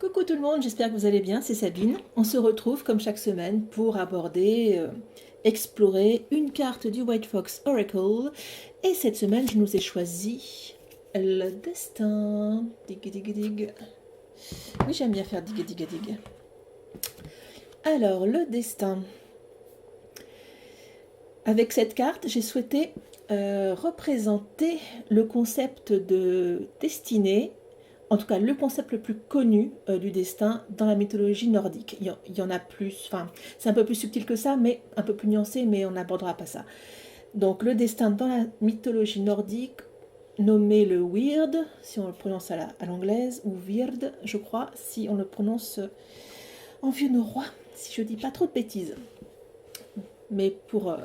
Coucou tout le monde, j'espère que vous allez bien, c'est Sabine. On se retrouve comme chaque semaine pour aborder, explorer une carte du White Fox Oracle. Et cette semaine, je nous ai choisi le destin. Dig, dig, dig. Oui, j'aime bien faire dig, dig, dig. Alors, le destin. Avec cette carte, j'ai souhaité représenter le concept de destinée, en tout cas le concept le plus connu du destin dans la mythologie nordique. Il y en a plus, enfin c'est un peu plus subtil que ça, mais un peu plus nuancé, mais on n'abordera pas ça. Donc le destin dans la mythologie nordique, nommé le Weird, si on le prononce à l'anglaise, ou Weird, je crois, si on le prononce en vieux norrois, si je dis pas trop de bêtises. Mais pour...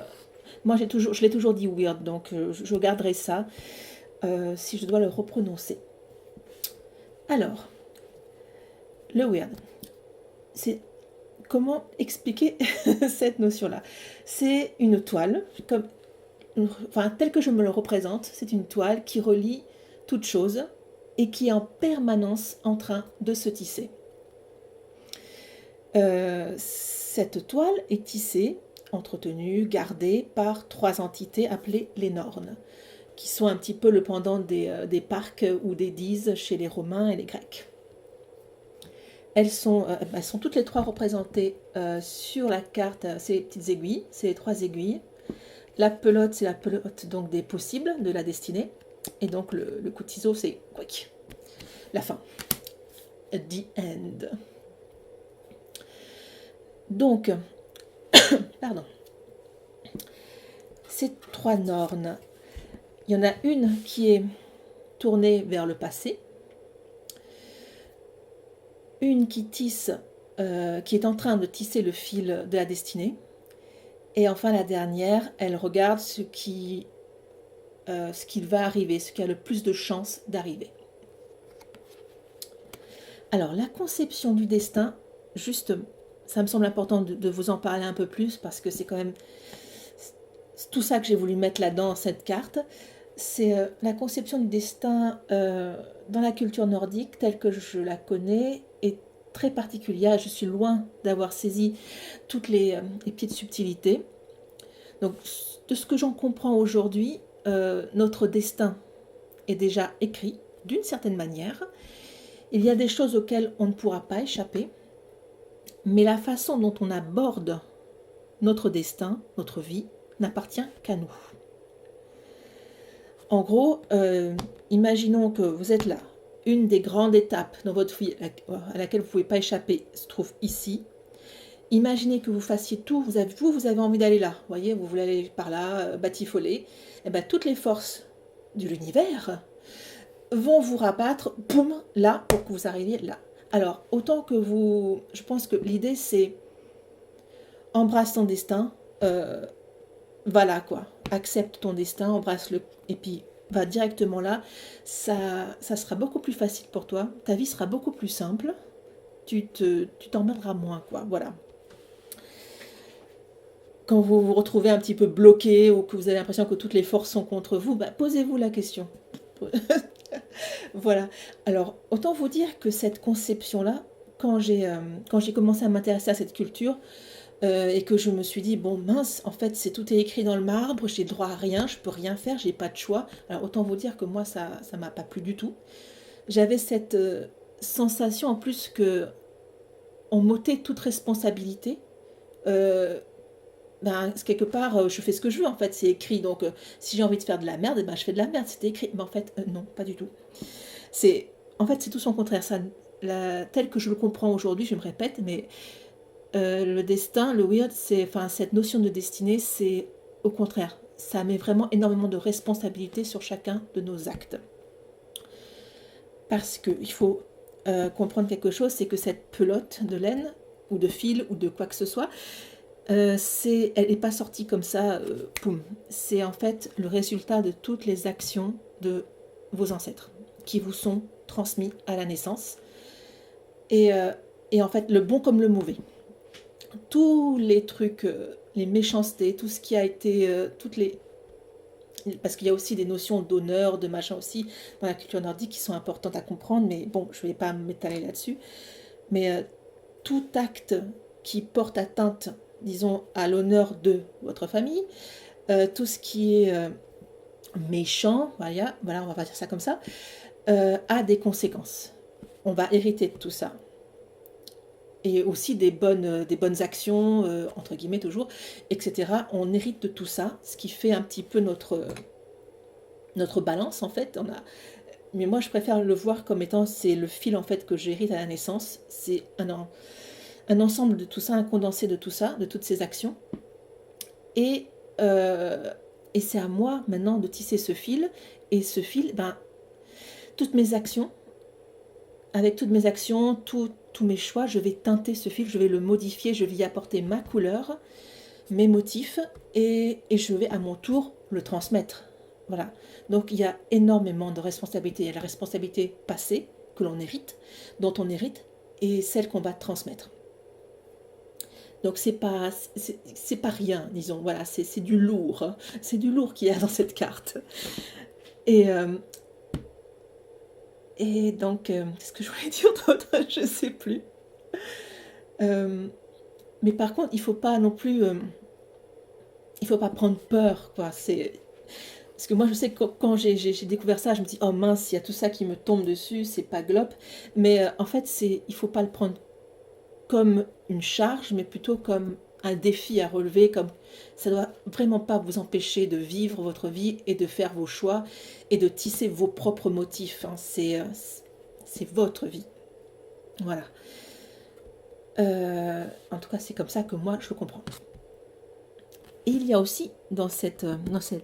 moi je l'ai toujours dit Weird, donc je garderai ça si je dois le repronnoncer. Alors, le weird, c'est comment expliquer cette notion-là? C'est une toile, telle que je me le représente, c'est une toile qui relie toute chose et qui est en permanence en train de se tisser. Cette toile est tissée, entretenue, gardée par trois entités appelées les Nornes, qui sont un petit peu le pendant des parcs ou des Dies chez les Romains et les Grecs. Elles sont toutes les trois représentées sur la carte, c'est les petites aiguilles, c'est les trois aiguilles. La pelote, c'est la pelote donc des possibles, de la destinée. Et donc le coup de ciseau, c'est quick, la fin. The end. Donc, pardon. Ces trois nornes, il y en a une qui est tournée vers le passé, une qui tisse, qui est en train de tisser le fil de la destinée, et enfin la dernière, elle regarde ce qu'il va arriver, ce qui a le plus de chances d'arriver. Alors la conception du destin, juste, ça me semble important de vous en parler un peu plus parce que c'est quand même tout ça que j'ai voulu mettre là-dedans, cette carte. C'est la conception du destin dans la culture nordique telle que je la connais est très particulière. Je suis loin d'avoir saisi toutes les petites subtilités. Donc de ce que j'en comprends aujourd'hui, notre destin est déjà écrit d'une certaine manière. Il y a des choses auxquelles on ne pourra pas échapper, mais la façon dont on aborde notre destin, notre vie, n'appartient qu'à nous. En gros, imaginons que vous êtes là. Une des grandes étapes dans votre vie à laquelle vous ne pouvez pas échapper se trouve ici. Imaginez que vous fassiez tout, vous avez envie d'aller là, vous voyez, vous voulez aller par là, batifoler. Et bien, toutes les forces de l'univers vont vous rabattre, boum, là, pour que vous arriviez là. Alors, autant que vous... Je pense que l'idée, c'est embrasse ton destin, voilà quoi, accepte ton destin, embrasse-le, et puis va directement là, ça sera beaucoup plus facile pour toi, ta vie sera beaucoup plus simple, tu t'emmerderas moins, quoi, voilà. Quand vous vous retrouvez un petit peu bloqué ou que vous avez l'impression que toutes les forces sont contre vous, bah, posez-vous la question. Voilà. Alors, autant vous dire que cette conception-là, quand j'ai commencé à m'intéresser à cette culture, et que je me suis dit, bon mince, en fait, tout est écrit dans le marbre, j'ai droit à rien, je peux rien faire, j'ai pas de choix. Alors, autant vous dire que moi, ça m'a pas plu du tout. J'avais cette sensation en plus que on m'ôtait toute responsabilité. Quelque part, je fais ce que je veux, en fait, c'est écrit. Donc, si j'ai envie de faire de la merde, je fais de la merde, c'était écrit. Mais en fait, non, pas du tout. En fait, c'est tout son contraire. Tel que je le comprends aujourd'hui, je me répète, mais le destin, le weird, cette notion de destinée, c'est au contraire. Ça met vraiment énormément de responsabilité sur chacun de nos actes. Parce qu'il faut comprendre quelque chose, c'est que cette pelote de laine, ou de fil, ou de quoi que ce soit, elle n'est pas sortie comme ça, poum. C'est en fait le résultat de toutes les actions de vos ancêtres qui vous sont transmis à la naissance. Et en fait, le bon comme le mauvais. Tous les trucs, les méchancetés, tout ce qui a été, parce qu'il y a aussi des notions d'honneur, de machin aussi, dans la culture nordique qui sont importantes à comprendre, mais bon, je ne vais pas m'étaler là-dessus. mais tout acte qui porte atteinte, disons, à l'honneur de votre famille, tout ce qui est méchant, voilà, on va dire ça comme ça, a des conséquences. On va hériter de tout ça. Et aussi des bonnes actions, entre guillemets toujours, etc. On hérite de tout ça, ce qui fait un petit peu notre balance, en fait. Mais moi, je préfère le voir comme étant, c'est le fil, en fait, que j'hérite à la naissance. C'est un ensemble de tout ça, un condensé de tout ça, de toutes ces actions. Et c'est à moi, maintenant, de tisser ce fil. Et ce fil, toutes mes actions, avec toutes mes actions, tous mes choix, je vais teinter ce fil, je vais le modifier, je vais y apporter ma couleur, mes motifs, et je vais à mon tour le transmettre. Voilà. Donc il y a énormément de responsabilités. Il y a la responsabilité passée que l'on hérite, dont on hérite, et celle qu'on va transmettre. Donc c'est pas rien, disons. Voilà, c'est du lourd. Hein. C'est du lourd qu'il y a dans cette carte. Et donc, qu'est-ce que je voulais dire d'autre? Je ne sais plus. Mais par contre, il ne faut pas non plus... il faut pas prendre peur, quoi. Parce que moi, je sais que quand j'ai découvert ça, je me dis, oh mince, il y a tout ça qui me tombe dessus, c'est pas glop. Mais en fait, il ne faut pas le prendre comme une charge, mais plutôt comme un défi à relever, comme ça doit vraiment pas vous empêcher de vivre votre vie et de faire vos choix et de tisser vos propres motifs. Hein. C'est votre vie. Voilà. En tout cas, c'est comme ça que moi, je le comprends. Et il y a aussi dans cette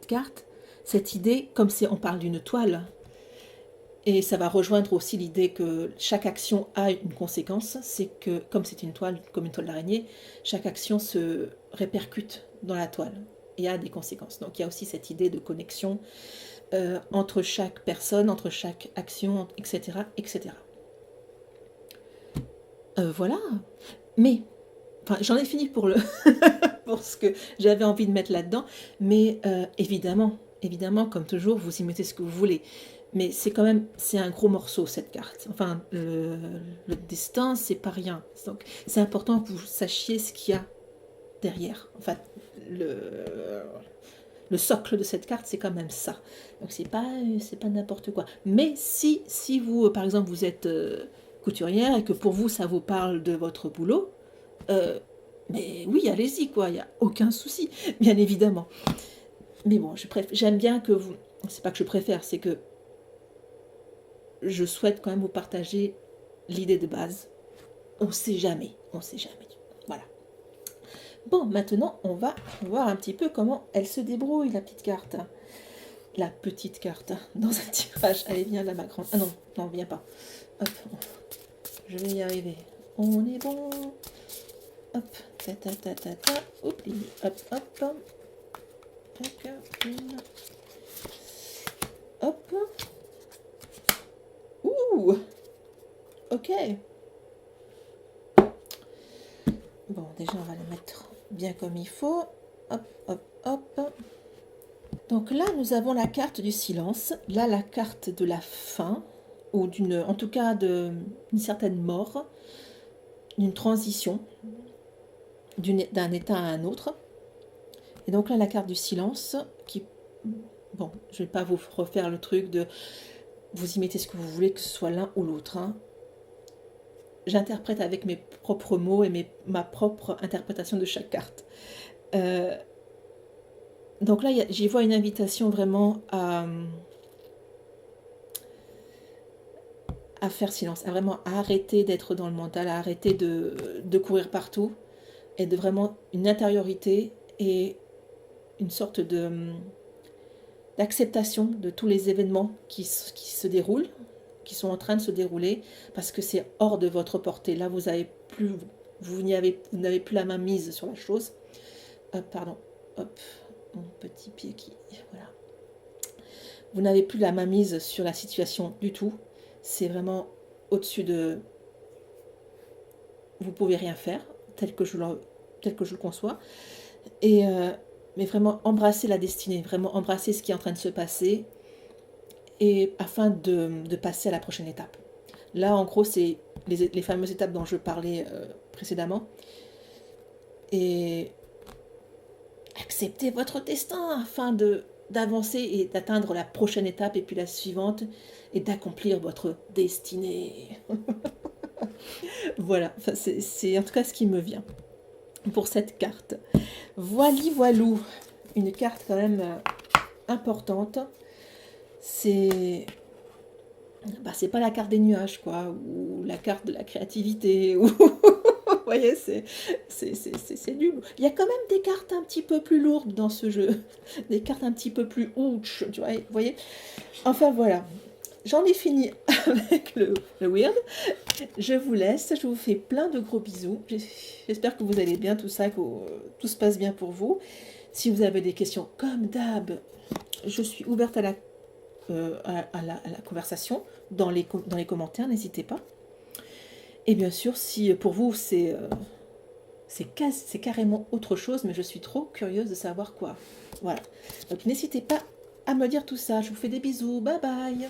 carte, cette idée, comme on parle d'une toile, et ça va rejoindre aussi l'idée que chaque action a une conséquence, c'est que comme c'est une toile, comme une toile d'araignée, chaque action se répercute dans la toile et a des conséquences. Donc il y a aussi cette idée de connexion entre chaque personne, entre chaque action, etc. etc. Voilà. Mais, j'en ai fini pour pour ce que j'avais envie de mettre là-dedans, mais évidemment, comme toujours, vous y mettez ce que vous voulez. Mais c'est un gros morceau, cette carte. Enfin, le destin, c'est pas rien. Donc, c'est important que vous sachiez ce qu'il y a derrière. Enfin, le socle de cette carte, c'est quand même ça. Donc, c'est pas n'importe quoi. Mais si vous, par exemple, vous êtes couturière et que pour vous, ça vous parle de votre boulot, mais oui, allez-y, quoi. Il n'y a aucun souci, bien évidemment. Mais bon, j'aime bien que vous... C'est pas que je préfère, c'est que je souhaite quand même vous partager l'idée de base. On sait jamais. Voilà. Bon, maintenant, on va voir un petit peu comment elle se débrouille, la petite carte. La petite carte, dans un tirage. Allez, viens là, ma grande. Ah non, viens pas. Hop, je vais y arriver. On est bon. Hop, oublie. Hop. Hop. Ouh. Ok. Bon, déjà, on va le mettre bien comme il faut. Hop. Donc là, nous avons la carte du silence. Là, la carte de la fin, ou en tout cas, d'une certaine mort, d'une transition, d'un état à un autre. Et donc là, la carte du silence, qui... Bon, je ne vais pas vous refaire le truc de... Vous y mettez ce que vous voulez, que ce soit l'un ou l'autre. Hein. J'interprète avec mes propres mots et ma propre interprétation de chaque carte. Donc là, j'y vois une invitation vraiment à faire silence, à vraiment arrêter d'être dans le mental, à arrêter de courir partout, et de vraiment une intériorité et une sorte d'acceptation de tous les événements qui se déroulent, qui sont en train de se dérouler, parce que c'est hors de votre portée. Là, vous n'avez plus la main mise sur la chose. Pardon, hop, mon petit pied qui... Voilà. Vous n'avez plus la main mise sur la situation du tout. C'est vraiment au-dessus de... Vous ne pouvez rien faire, tel que je le conçois. Mais vraiment embrasser la destinée, vraiment embrasser ce qui est en train de se passer, et afin de passer à la prochaine étape. Là, en gros, c'est les fameuses étapes dont je parlais précédemment. Et acceptez votre destin afin d'avancer et d'atteindre la prochaine étape et puis la suivante et d'accomplir votre destinée. Voilà, enfin, c'est en tout cas ce qui me vient pour cette carte. Voili voilou, une carte quand même importante. C'est c'est pas la carte des nuages, quoi, ou la carte de la créativité, ou vous voyez, c'est nul. Il y a quand même des cartes un petit peu plus lourdes dans ce jeu, des cartes un petit peu plus ouch, tu vois, vous voyez. Enfin voilà, j'en ai fini avec le weird. Je vous laisse, je vous fais plein de gros bisous. J'espère que vous allez bien, tout ça, que tout se passe bien pour vous. Si vous avez des questions, comme d'hab, je suis ouverte à la conversation dans les commentaires, n'hésitez pas. Et bien sûr, si pour vous c'est carrément autre chose, mais je suis trop curieuse de savoir quoi. Voilà. Donc n'hésitez pas à me dire tout ça. Je vous fais des bisous. Bye bye.